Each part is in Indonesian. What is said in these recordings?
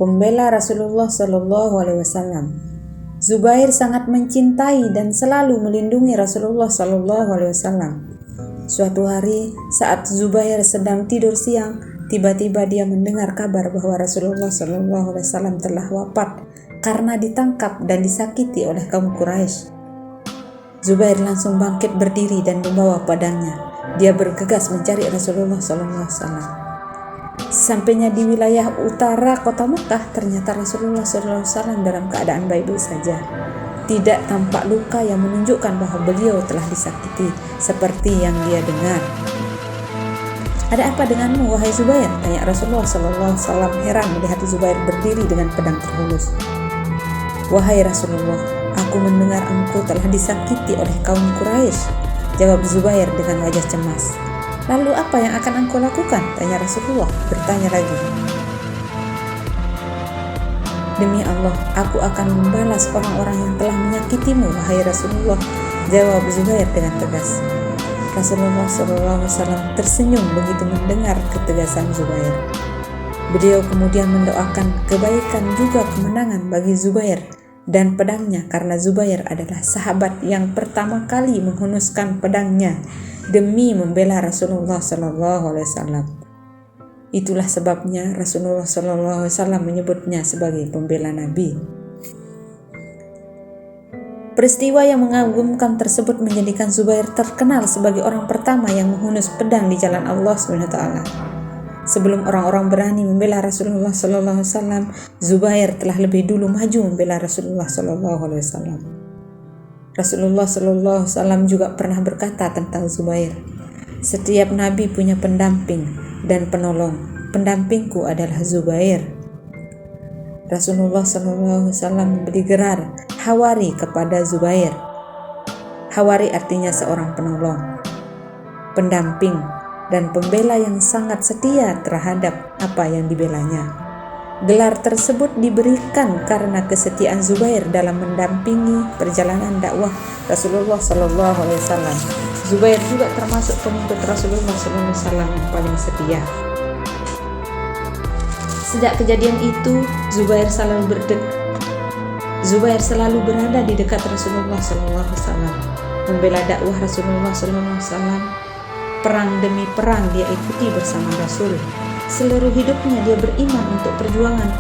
pembela Rasulullah Shallallahu Alaihi Wasallam. Zubair sangat mencintai dan selalu melindungi Rasulullah Shallallahu Alaihi Wasallam. Suatu hari saat Zubair sedang tidur siang, tiba-tiba dia mendengar kabar bahwa Rasulullah Shallallahu Alaihi Wasallam telah wafat karena ditangkap dan disakiti oleh kaum Quraisy. Zubair langsung bangkit berdiri dan membawa pedangnya. Dia bergegas mencari Rasulullah Shallallahu Alaihi Wasallam. Sampainya di wilayah utara kota Mekah, ternyata Rasulullah SAW dalam keadaan baik-baik saja. Tidak tampak luka yang menunjukkan bahwa beliau telah disakiti seperti yang dia dengar. "Ada apa denganmu, wahai Zubair?" tanya Rasulullah SAW heran melihat Zubair berdiri dengan pedang terhunus. "Wahai Rasulullah, aku mendengar engkau telah disakiti oleh kaum Quraisy," jawab Zubair dengan wajah cemas. "Lalu apa yang akan engkau lakukan?" tanya Rasulullah bertanya lagi. "Demi Allah, aku akan membalas orang-orang yang telah menyakitimu, wahai Rasulullah," jawab Zubair dengan tegas. Rasulullah SAW tersenyum begitu mendengar ketegasan Zubair. Beliau kemudian mendoakan kebaikan juga kemenangan bagi Zubair dan pedangnya, karena Zubair adalah sahabat yang pertama kali menghunuskan pedangnya demi membela Rasulullah SAW. Itulah sebabnya Rasulullah SAW menyebutnya sebagai pembela Nabi. Peristiwa yang mengagumkan tersebut menjadikan Zubair terkenal sebagai orang pertama yang menghunus pedang di jalan Allah SWT. Sebelum orang-orang berani membela Rasulullah SAW, Zubair telah lebih dulu maju membela Rasulullah SAW. Rasulullah SAW juga pernah berkata tentang Zubair, "Setiap nabi punya pendamping dan penolong. Pendampingku adalah Zubair." Rasulullah SAW beri gelar Hawari kepada Zubair. Hawari artinya seorang penolong, pendamping, dan pembela yang sangat setia terhadap apa yang dibelanya. Gelar tersebut diberikan karena kesetiaan Zubair dalam mendampingi perjalanan dakwah Rasulullah SAW. Zubair juga termasuk pengikut Rasulullah SAW yang paling setia. Sejak kejadian itu, Zubair selalu berada di dekat Rasulullah SAW, membela dakwah Rasulullah SAW. Perang demi perang dia ikuti bersama Rasul. Seluruh hidupnya dia beriman untuk perjuangan.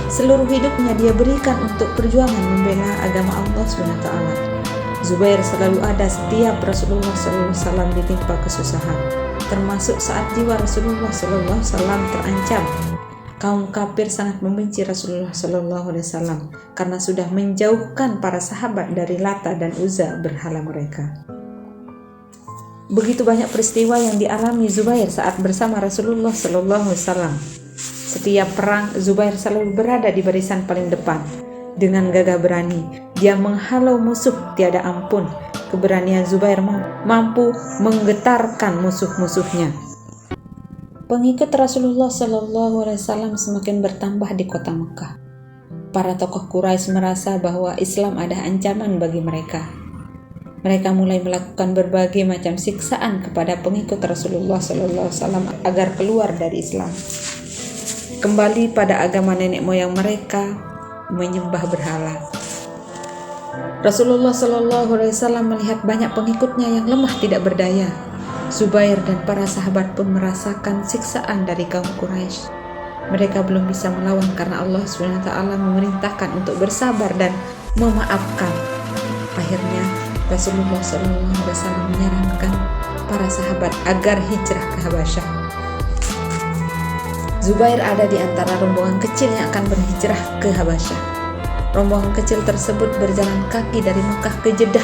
Seluruh hidupnya dia berikan untuk perjuangan membela agama Allah SWT. Zubair selalu ada setiap Rasulullah SAW ditimpa kesusahan, termasuk saat jiwa Rasulullah SAW terancam. Kaum kafir sangat membenci Rasulullah SAW karena sudah menjauhkan para sahabat dari Lata dan Uzza berhala mereka. Begitu banyak peristiwa yang dialami Zubair saat bersama Rasulullah SAW. Setiap perang, Zubair selalu berada di barisan paling depan. Dengan gagah berani, dia menghalau musuh tiada ampun. Keberanian Zubair mampu menggetarkan musuh-musuhnya. Pengikut Rasulullah SAW semakin bertambah di kota Mekah. Para tokoh Quraisy merasa bahwa Islam ada ancaman bagi mereka. Mereka mulai melakukan berbagai macam siksaan kepada pengikut Rasulullah SAW agar keluar dari Islam, kembali pada agama nenek moyang mereka, menyembah berhala. Rasulullah SAW melihat banyak pengikutnya yang lemah tidak berdaya. Zubair dan para sahabat pun merasakan siksaan dari kaum Quraisy. Mereka belum bisa melawan karena Allah SWT memerintahkan untuk bersabar dan memaafkan. Akhirnya Rasulullah SAW menyarankan para sahabat agar hijrah ke Habasyah. Zubair ada di antara rombongan kecil yang akan berhijrah ke Habasyah. Rombongan kecil tersebut berjalan kaki dari Mekah ke Jeddah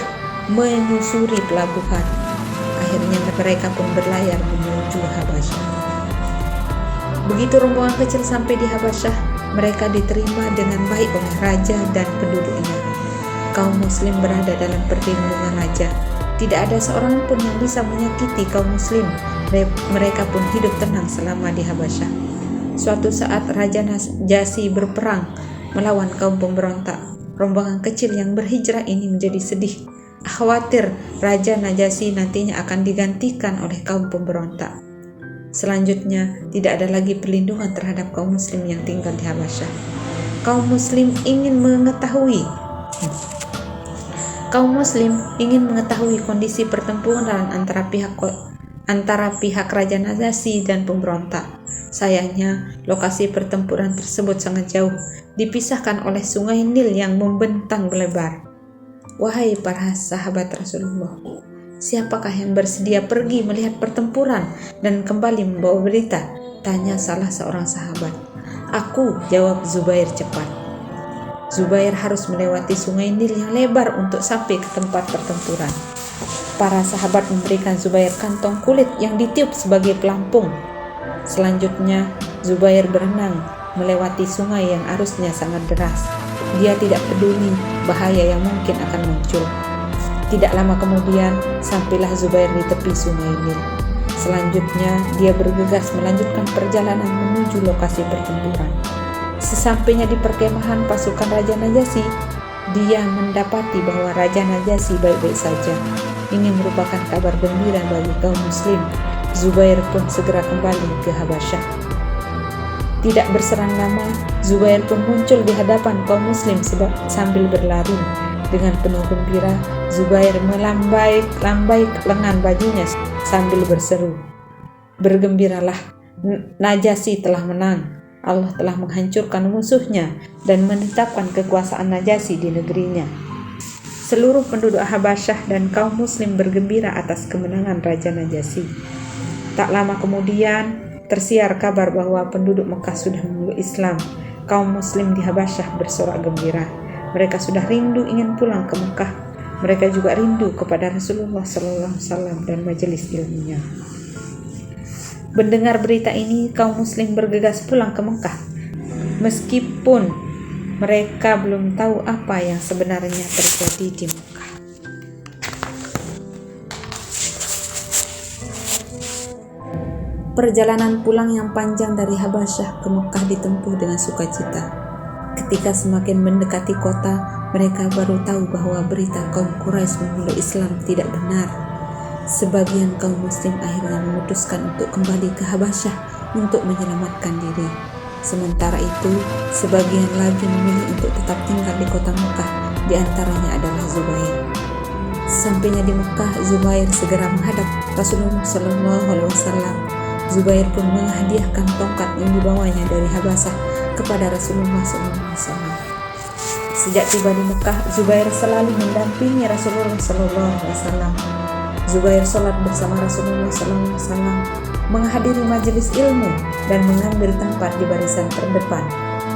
menyusuri pelabuhan. Akhirnya mereka pun berlayar menuju Habasyah. Begitu rombongan kecil sampai di Habasyah, mereka diterima dengan baik oleh raja dan penduduknya. Kaum muslim berada dalam perlindungan raja. Tidak ada seorang pun yang bisa menyakiti kaum muslim. Mereka pun hidup tenang selama di Habasyah. Suatu saat Raja Najasyi berperang melawan kaum pemberontak. Rombongan kecil yang berhijrah ini menjadi sedih. Khawatir Raja Najasyi nantinya akan digantikan oleh kaum pemberontak. Selanjutnya, tidak ada lagi perlindungan terhadap kaum muslim yang tinggal di Habasyah. Kaum muslim ingin mengetahui kondisi pertempuran antara pihak Raja Najasyi dan pemberontak. Sayangnya, lokasi pertempuran tersebut sangat jauh, dipisahkan oleh sungai Nil yang membentang lebar. Wahai para sahabat Rasulullah, siapakah yang bersedia pergi melihat pertempuran dan kembali membawa berita? Tanya salah seorang sahabat. Aku, jawab Zubair cepat. Zubair harus melewati sungai Nil yang lebar untuk sampai ke tempat pertempuran. Para sahabat memberikan Zubair kantong kulit yang ditiup sebagai pelampung. Selanjutnya, Zubair berenang melewati sungai yang arusnya sangat deras. Dia tidak peduli bahaya yang mungkin akan muncul. Tidak lama kemudian, sampailah Zubair di tepi sungai Nil. Selanjutnya, dia bergegas melanjutkan perjalanan menuju lokasi pertempuran. Sesampainya di perkemahan pasukan Raja Najasyi, dia mendapati bahwa Raja Najasyi baik-baik saja. Ini merupakan kabar gembira bagi kaum muslim. Zubair pun segera kembali ke Habasyah. Tidak berserang lama, Zubair pun muncul di hadapan kaum muslim sambil berlari. Dengan penuh gembira, Zubair melambai lengan bajunya sambil berseru, "Bergembiralah, Najasyi telah menang. Allah telah menghancurkan musuhnya dan menetapkan kekuasaan Najasyi di negerinya." Seluruh penduduk Habasyah dan kaum muslim bergembira atas kemenangan Raja Najasyi. Tak lama kemudian, tersiar kabar bahwa penduduk Mekah sudah memeluk Islam. Kaum muslim di Habasyah bersorak gembira. Mereka sudah rindu ingin pulang ke Mekah. Mereka juga rindu kepada Rasulullah SAW dan majelis ilmunya. Mendengar berita ini, kaum muslim bergegas pulang ke Mekah. Meskipun mereka belum tahu apa yang sebenarnya terjadi di Mekah. Perjalanan pulang yang panjang dari Habasyah ke Mekah ditempuh dengan sukacita. Ketika semakin mendekati kota, mereka baru tahu bahwa berita kaum Quraisy memeluk Islam tidak benar. Sebagian kaum muslim akhirnya memutuskan untuk kembali ke Habasyah untuk menyelamatkan diri. Sementara itu, sebagian lagi memilih untuk tetap tinggal di kota Mekah, di antaranya adalah Zubair. Sampainya di Mekah, Zubair segera menghadap Rasulullah SAW. Zubair pun menghadiahkan tongkat yang dibawanya dari Habasyah kepada Rasulullah SAW. Sejak tiba di Mekah, Zubair selalu mendampingi Rasulullah SAW. Zubair sholat bersama Rasulullah SAW, menghadiri majelis ilmu, dan mengambil tempat di barisan terdepan.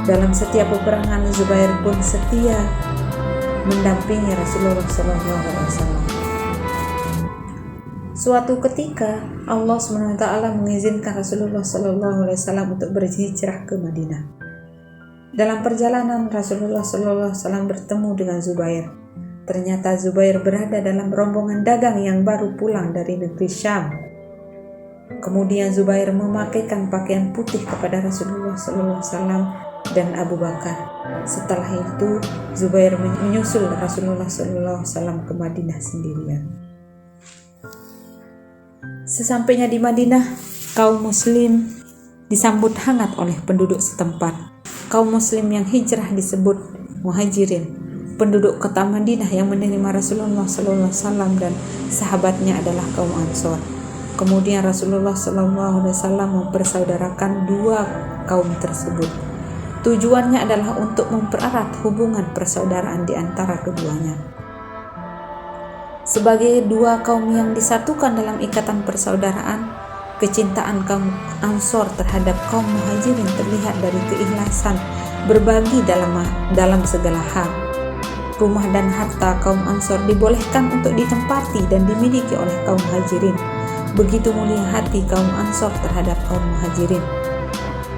Dalam setiap peperangan, Zubair pun setia mendampingi Rasulullah SAW. Suatu ketika, Allah SWT mengizinkan Rasulullah SAW untuk berhijrah ke Madinah. Dalam perjalanan, Rasulullah SAW bertemu dengan Zubair. Ternyata Zubair berada dalam rombongan dagang yang baru pulang dari negeri Syam. Kemudian Zubair memakaikan pakaian putih kepada Rasulullah SAW dan Abu Bakar. Setelah itu, Zubair menyusul Rasulullah SAW ke Madinah sendirian. Sesampainya di Madinah, kaum muslim disambut hangat oleh penduduk setempat. Kaum muslim yang hijrah disebut muhajirin. Penduduk kota Madinah yang menerima Rasulullah SAW dan sahabatnya adalah kaum Ansor. Kemudian Rasulullah SAW mempersaudarakan dua kaum tersebut. Tujuannya adalah untuk mempererat hubungan persaudaraan di antara keduanya. Sebagai dua kaum yang disatukan dalam ikatan persaudaraan, kecintaan kaum Ansor terhadap kaum Muhajirin terlihat dari keikhlasan berbagi dalam segala hal. Rumah dan harta kaum Ansor dibolehkan untuk ditempati dan dimiliki oleh kaum Muhajirin. Begitu mulia hati kaum Ansor terhadap kaum Muhajirin.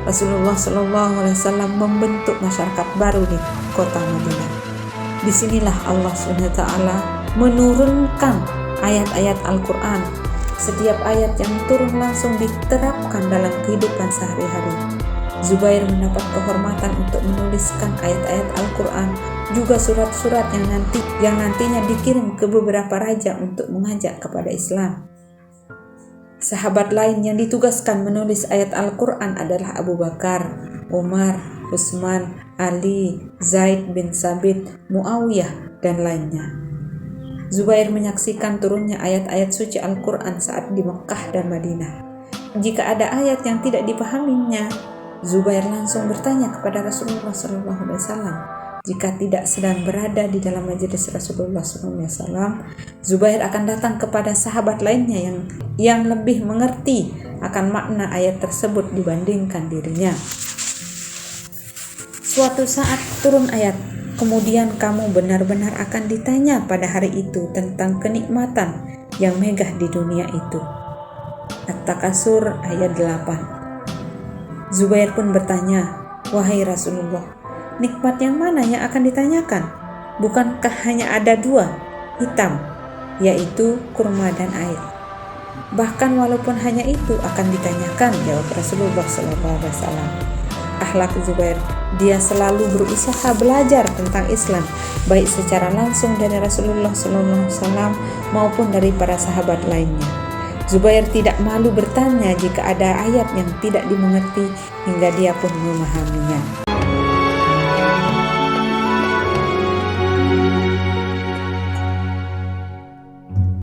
Rasulullah SAW membentuk masyarakat baru di kota Madinah. Disinilah Allah SWT menurunkan ayat-ayat Al-Quran. Setiap ayat yang turun langsung diterapkan dalam kehidupan sehari-hari. Zubair mendapat kehormatan untuk menuliskan ayat-ayat Al-Quran, juga surat-surat yang nantinya dikirim ke beberapa raja untuk mengajak kepada Islam. Sahabat lain yang ditugaskan menulis ayat Al-Quran adalah Abu Bakar, Umar, Utsman, Ali, Zaid bin Sabit, Muawiyah, dan lainnya. Zubair menyaksikan turunnya ayat-ayat suci Al-Quran saat di Mekkah dan Madinah. Jika ada ayat yang tidak dipahaminya, Zubair langsung bertanya kepada Rasulullah SAW. Jika tidak sedang berada di dalam majelis Rasulullah SAW, Zubair akan datang kepada sahabat lainnya yang lebih mengerti akan makna ayat tersebut dibandingkan dirinya. Suatu saat turun ayat, kemudian kamu benar-benar akan ditanya pada hari itu tentang kenikmatan yang megah di dunia itu. At-Takasur ayat 8. Zubair pun bertanya, wahai Rasulullah, nikmat yang mana yang akan ditanyakan? Bukankah hanya ada 2, hitam, yaitu kurma dan air? Bahkan walaupun hanya itu akan ditanyakan, jawab Rasulullah SAW. Akhlak Zubair, dia selalu berusaha belajar tentang Islam, baik secara langsung dari Rasulullah SAW maupun dari para sahabat lainnya. Zubair tidak malu bertanya jika ada ayat yang tidak dimengerti hingga dia pun memahaminya.